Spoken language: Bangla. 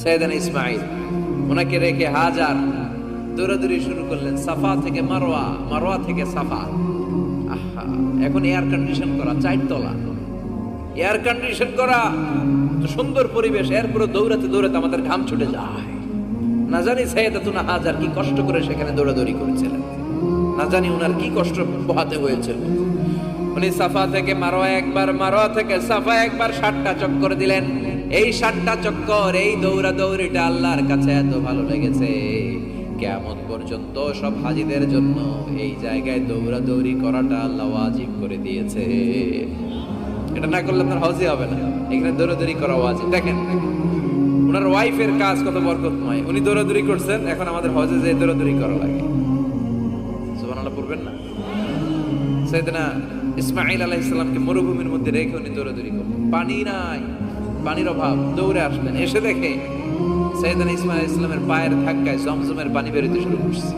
সাইয়েদানা ইসমাঈল, ওনাকে রেখে হাজার দৌড়াদৌড়ি শুরু করলেন সাফা থেকে মারওয়া, মারওয়া থেকে সাফা। আহা, এখন এয়ার কন্ডিশন করা, 4 তলা এয়ার কন্ডিশন করা, সুন্দর পরিবেশ, এরপরে দৌড়াতে দৌড়াতে আমাদের ঘাম ছুটে যায়। না জানি সাইয়েদাতুনা হাজার কি কষ্ট করে সেখানে দৌড়াদৌড়ি করেছিলেন, না জানি ওনার কি কষ্ট পোহাতে হয়েছিল। উনি সাফা থেকে মারওয়া একবার, মারওয়া থেকে সাফা একবার 7টা চক্কর দিলেন। এই 7টা চক্কর, এই দৌড়াদৌড়িটা আল্লাহর কাছে এত ভালো লেগেছে, কিয়ামত পর্যন্ত সব হাজীদের জন্য এই জায়গায় দৌড়াদৌড়ি করাটা আল্লাহ ওয়াজিব করে দিয়েছে। এটা না করলে আপনার হজই হবে না, এখানে দৌড়াদৌড়ি করা ওয়াজিব। দেখেন ওনার ওয়াইফের কাজ কত বরকতময়, উনি দৌড়াদৌড়ি করছেন, এখন আমাদের হজে যে দৌড়াদৌড়ি করা লাগে। সুবহানাল্লাহ পড়বেন না? সাইয়েদনা ইসমাঈল আলাইহিস সালামকে মরুভূমির মধ্যে রেখে উনি দৌড়াদৌড়ি করলেন, পানি নাই, পানির অভাব, দৌড়ে আসলেন, এসে দেখে সাইয়েদনা ইসমাঈল আলাইহিস সালামের পায়ের ধাক্কায় জমজমের পানি বেরোতে শুরু করছে।